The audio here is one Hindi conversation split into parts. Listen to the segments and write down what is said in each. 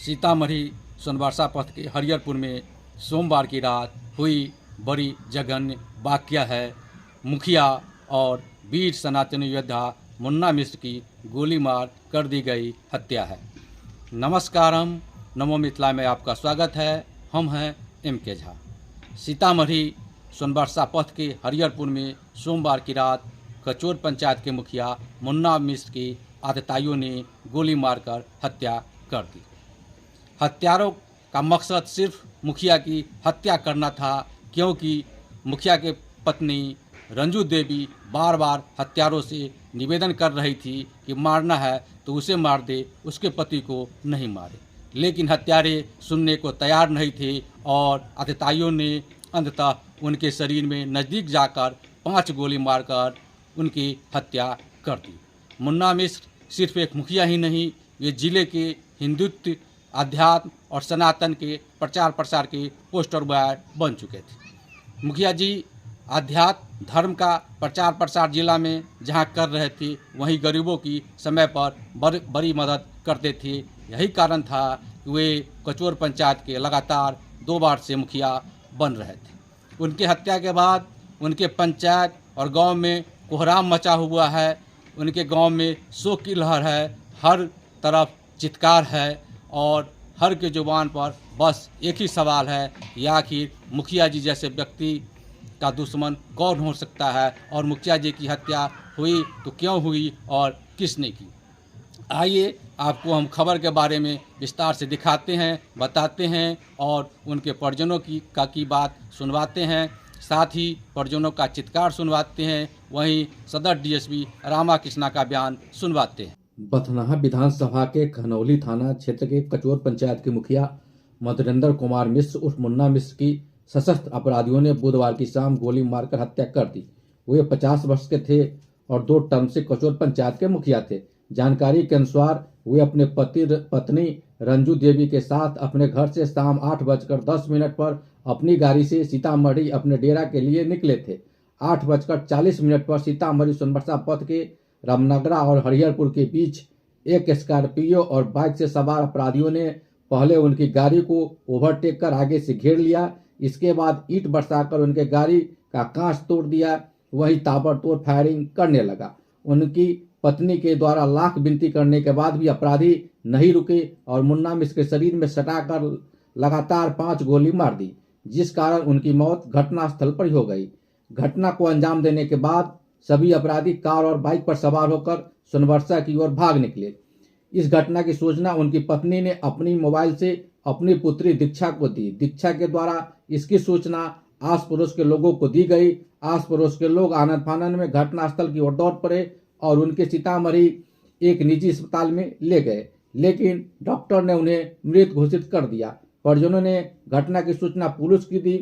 सीतामढ़ी सोनबरसा पथ के हरिहरपुर में सोमवार की रात हुई बड़ी जघन्य वाकया है। मुखिया और वीर सनातनी योद्धा मुन्ना मिश्र की गोली मार कर दी गई हत्या है। नमस्कारम, नमो मिथिला में आपका स्वागत है। हम हैं M.K. झा। सीतामढ़ी सोनबरसा पथ के हरिहरपुर में सोमवार की रात कचोर पंचायत के मुखिया मुन्ना मिश्र की आतताइयों ने गोली मारकर हत्या कर दी। हत्यारों का मकसद सिर्फ मुखिया की हत्या करना था, क्योंकि मुखिया के पत्नी रंजू देवी बार बार हत्यारों से निवेदन कर रही थी कि मारना है तो उसे मार दे, उसके पति को नहीं मारे। लेकिन हत्यारे सुनने को तैयार नहीं थे और आतताइयों ने अंततः उनके शरीर में नज़दीक जाकर 5 गोली मारकर उनकी हत्या कर दी। मुन्ना मिश्र सिर्फ एक मुखिया ही नहीं, ये जिले के हिंदुत्व, अध्यात्म और सनातन के प्रचार प्रसार के पोस्टर बॉय बन चुके थे। मुखिया जी अध्यात्म धर्म का प्रचार प्रसार जिला में जहां कर रहे थे, वहीं गरीबों की समय पर बड़ी मदद करते थे। यही कारण था कि वे कचोर पंचायत के लगातार 2 बार से मुखिया बन रहे थे। उनकी हत्या के बाद उनके पंचायत और गांव में कोहराम मचा हुआ है। उनके गांव में शोक की लहर है, हर तरफ चित्कार है और हर के जुबान पर बस एक ही सवाल है कि आखिर मुखिया जी जैसे व्यक्ति का दुश्मन कौन हो सकता है, और मुखिया जी की हत्या हुई तो क्यों हुई और किसने की। आइए आपको हम खबर के बारे में विस्तार से दिखाते हैं, बताते हैं और उनके परिजनों की बात सुनवाते हैं। साथ ही परिजनों का चित्कार सुनवाते हैं, वहीं सदर डीएसपी रामाकृष्णा का बयान सुनवाते हैं। बथनाहा विधानसभा के खनौली थाना क्षेत्र के कचोर पंचायत के मुखिया मधुरेंद्र कुमार मिश्र उर्फ मुन्ना मिश्र की सशस्त्र अपराधियों ने बुधवार की शाम गोली मारकर हत्या कर दी। वे 50 वर्ष के थे और 2 टर्म से कचोर पंचायत के मुखिया थे। जानकारी के अनुसार वे अपने पत्नी रंजू देवी के साथ अपने घर से शाम 8:10 पर अपनी गाड़ी से सीतामढ़ी अपने डेरा के लिए निकले थे। 8:40 पर सीतामढ़ी सोनबरसा पथ के रामनगरा और हरिहरपुर के बीच एक स्कॉर्पियो और बाइक से सवार अपराधियों ने पहले उनकी गाड़ी को ओवरटेक कर आगे से घेर लिया। इसके बाद ईंट बरसाकर उनके गाड़ी का कांच तोड़ दिया। वहीं ताबड़तोड़ फायरिंग करने लगा। उनकी पत्नी के द्वारा लाख विनती करने के बाद भी अपराधी नहीं रुके और मुन्ना मिश्र के शरीर में सटाकर लगातार 5 गोली मार दी, जिस कारण उनकी मौत घटनास्थल पर हो गई। घटना को अंजाम देने के बाद सभी अपराधी कार और बाइक पर सवार होकर सोनबरसा की ओर भाग निकले। इस घटना की सूचना उनकी पत्नी ने अपनी मोबाइल से अपनी पुत्री दीक्षा को दी। दीक्षा के द्वारा इसकी सूचना आस पड़ोस के लोगों को दी गई। आस पड़ोस के लोग आनन फानन में घटनास्थल की ओर दौड़ पड़े और उनके सीतामढ़ी एक निजी अस्पताल में ले गए, लेकिन डॉक्टर ने उन्हें मृत घोषित कर दिया। परिजनों ने घटना की सूचना पुलिस की दी।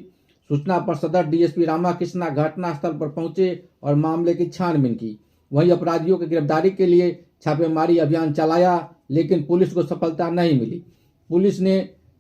सूचना पर सदर डीएसपी रामाकृष्णा घटनास्थल पर पहुंचे और मामले की छानबीन की। वहीं अपराधियों की गिरफ्तारी के लिए छापेमारी अभियान चलाया, लेकिन पुलिस को सफलता नहीं मिली। पुलिस ने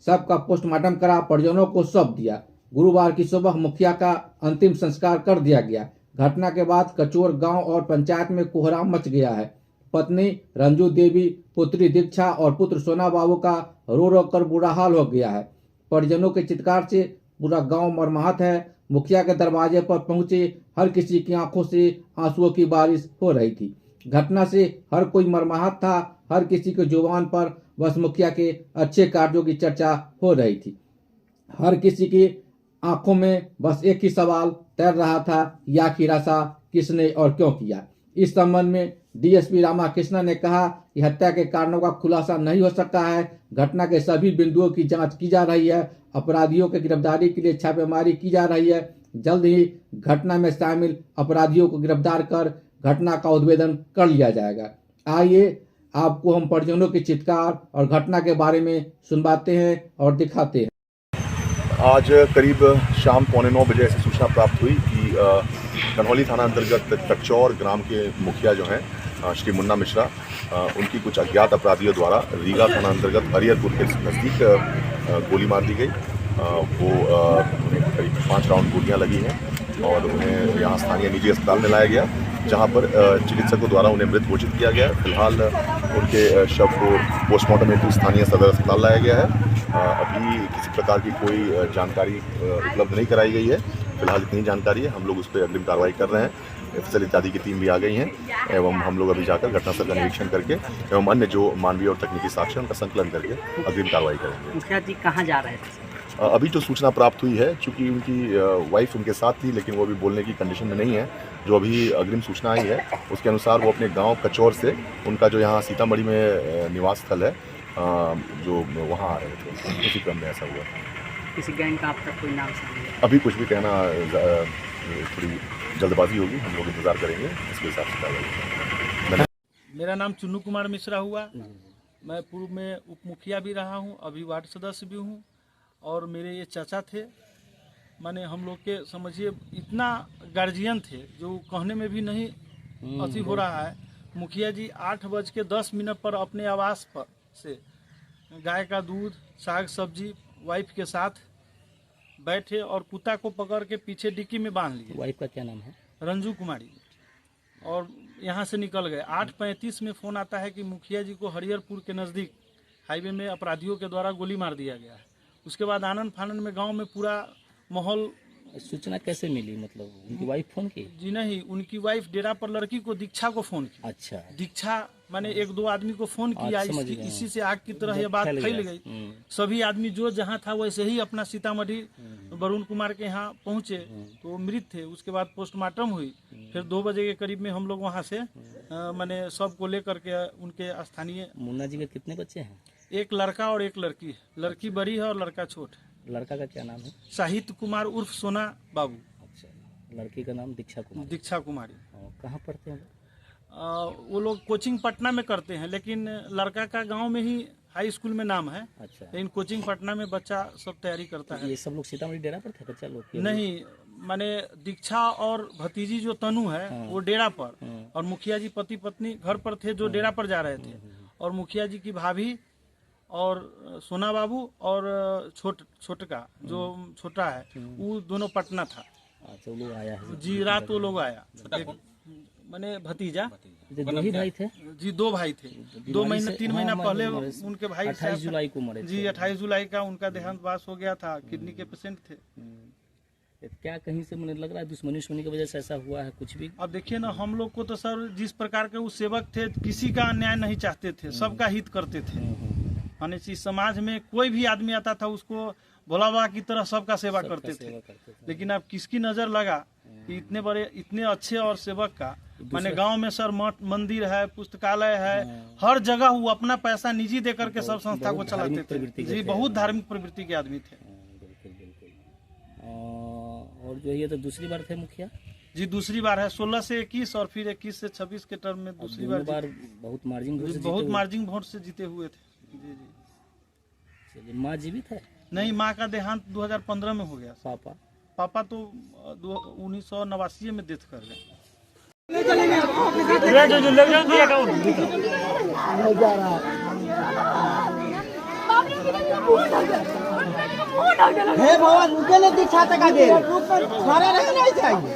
शव का पोस्टमार्टम करा, परिजनों को सौंप दिया। गुरुवार की सुबह मुखिया का अंतिम संस्कार कर दिया गया। घटना के बाद कचोर गांव और पंचायत में कोहराम मच गया है। पत्नी रंजू देवी, पुत्री दीक्षा और पुत्र सोना बाबू का रो रो कर बुरा हाल हो गया है। परिजनों के चित्कार से पूरा गांव मर्माहत है। मुखिया के दरवाजे पर पहुंचे हर किसी की आंखों से आंसुओं की बारिश हो रही थी। घटना से हर कोई मर्माहत था। हर किसी के जुबान पर बस मुखिया के अच्छे कार्यों की चर्चा हो रही थी। हर किसी की आंखों में बस एक ही सवाल तैर रहा था, या आखिर ऐसा किसने और क्यों किया। इस संबंध में डीएसपी रामाकृष्णा ने कहा कि हत्या के कारणों का खुलासा नहीं हो सका है। घटना के सभी बिंदुओं की जांच की जा रही है। अपराधियों की गिरफ्तारी के लिए छापेमारी की जा रही है। जल्द ही घटना में शामिल अपराधियों को गिरफ्तार कर घटना का उद्भेदन कर लिया जाएगा। आइए आपको हम परिजनों के चित्कार और घटना के बारे में सुनवाते हैं और दिखाते हैं। आज करीब शाम 8:45 बजे ऐसी सूचना प्राप्त हुई कि खनौली थाना अंतर्गत कचौर ग्राम के मुखिया जो हैं श्री मुन्ना मिश्रा, उनकी कुछ अज्ञात अपराधियों द्वारा रीगा थाना अंतर्गत हरिहरपुर के नज़दीक गोली मार दी गई। उन्हें करीब 5 राउंड गोलियां लगी हैं और उन्हें यहाँ स्थानीय निजी अस्पताल में लाया गया, जहाँ पर चिकित्सकों द्वारा उन्हें मृत घोषित किया गया। फिलहाल उनके शव को पोस्टमार्टम हेतु स्थानीय सदर अस्पताल लाया गया है। अभी किसी प्रकार की कोई जानकारी उपलब्ध नहीं कराई गई है। फिलहाल इतनी जानकारी है, हम लोग उस पर अग्रिम कार्रवाई कर रहे हैं। एफएसएल इत्यादि की टीम भी आ गई हैं एवं हम लोग अभी जाकर घटनास्थल का निरीक्षण करके एवं अन्य जो मानवीय और तकनीकी साक्ष्य उनका संकलन करके अग्रिम कार्रवाई करेंगे। मुखिया जी कहाँ जा रहे थे? अभी जो सूचना प्राप्त हुई है, चूँकि उनकी वाइफ उनके साथ थी, लेकिन वो अभी बोलने की कंडीशन में नहीं है। जो अभी अग्रिम सूचना आई है उसके अनुसार वो अपने गांव कचौर से, उनका जो यहाँ सीतामढ़ी में निवास स्थल है, जो वहाँ आ रहे थे, उसी क्रम में ऐसा हुआ। किसी गैंग का आप तक कोई नाम सामने? अभी कुछ भी कहना थोड़ी जल्दबाजी होगी, हम लोग इंतज़ार करेंगे इसके हिसाब से कार्रवाई। मेरा नाम चुन्नू कुमार मिश्रा हुआ। मैं पूर्व में उप मुखिया भी रहा हूँ, अभी वार्ड सदस्य भी हूँ। और मेरे ये चाचा थे, माने हम लोग के समझिए इतना गार्जियन थे जो कहने में भी नहीं अति हो रहा है। मुखिया जी 8:10 पर अपने आवास पर से गाय का दूध, साग सब्जी वाइफ के साथ बैठे और कुत्ता को पकड़ के पीछे डिक्की में बांध लिए। वाइफ का क्या नाम है? रंजू कुमारी। और यहाँ से निकल गए। 8:35 में फ़ोन आता है कि मुखिया जी को हरिहरपुर के नज़दीक हाईवे में अपराधियों के द्वारा गोली मार दिया गया है। उसके बाद आनंद फानंद में गांव में पूरा माहौल। सूचना कैसे मिली? मतलब उनकी वाइफ फोन की? जी नहीं, उनकी वाइफ डेरा पर लड़की को दीक्षा को फोन की। अच्छा। दीक्षा माने 1-2 आदमी को फोन किया। इसी से आग की तरह ये बात फैल गई। सभी आदमी जो जहां था वैसे ही अपना सीतामढ़ी वरुण कुमार के यहाँ पहुंचे तो वो मृत थे। उसके बाद पोस्टमार्टम हुई। फिर 2 बजे के करीब में हम लोग वहाँ से माने सबको लेकर के उनके स्थानीय। मुन्ना जी के कितने बच्चे हैं? एक लड़का और एक लड़की। लड़की बड़ी है और लड़का छोट है। लड़का का क्या नाम है? साहित्य कुमार उर्फ सोना बाबू। अच्छा। लड़की का नाम दीक्षा कुमारी। दीक्षा कुमारी। कहाँ पढ़ते हैं? वो लोग कोचिंग पटना में करते हैं, लेकिन लड़का का गांव में ही हाई स्कूल में नाम है। अच्छा। लेकिन कोचिंग पटना में बच्चा सब तैयारी करता है। ये सब लोग सीतामढ़ी डेरा पर थे बच्चा लोग? नहीं, माने दीक्षा और भतीजी जो तनु है वो डेरा पर, और मुखिया जी पति पत्नी घर पर थे जो डेरा पर जा रहे थे। और मुखिया जी की भाभी और सोना बाबू और छोटका जो छोटा है वो दोनों पटना था। अच्छा, वो लोग आया है? जी, रात वो लोग आया। माने भतीजा। दो ही भाई थे? जी, 2 भाई थे। 2 महीना 3 महीना पहले उनके भाई 28 जुलाई को मरे। जी, 28 जुलाई का उनका देहांतवास हो गया था। किडनी के पेशेंट थे। क्या कहीं से मुझे लग रहा है दुश्मनी की वजह से ऐसा हुआ है कुछ भी? अब देखिए ना, हम लोग को तो सर जिस प्रकार के वो सेवक थे, किसी का अन्याय नहीं चाहते थे, सबका हित करते थे। माने इस समाज में कोई भी आदमी आता था उसको भोला बाबा की तरह सबका सेवा करते थे। लेकिन अब किसकी नजर लगा कि इतने अच्छे और सेवक का, माने गांव में सर मठ मंदिर है, पुस्तकालय है, हर जगह वो अपना पैसा निजी दे करके सब संस्था को चलाते थे। जी, बहुत धार्मिक प्रवृत्ति के आदमी थे। और जो ये तो दूसरी बार थे मुखिया? जी, दूसरी बार है। 16 से 21 और फिर 21 से 26 के टर्म में दूसरी बार बहुत मार्जिन वोट से जीते हुए थे। जी जी। चलिए, माँ जीवित है? नहीं, माँ का देहांत 2015 में हो गया। पापा तो 1989 में डेथ कर गए। हे भगवान, मुझे नहीं दीक्षा तक दे खड़ा रहना चाहिए।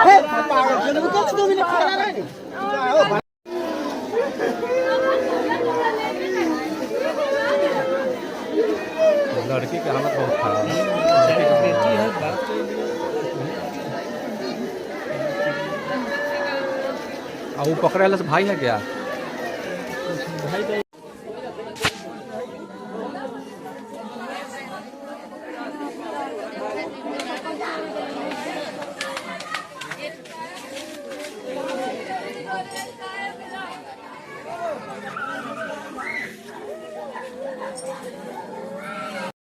हे पागल, मुझे 2 मिनट खड़ा रहना। लड़की की हालत बहुत खराब है। और वो पकड़े वाला भाई है क्या? भाई का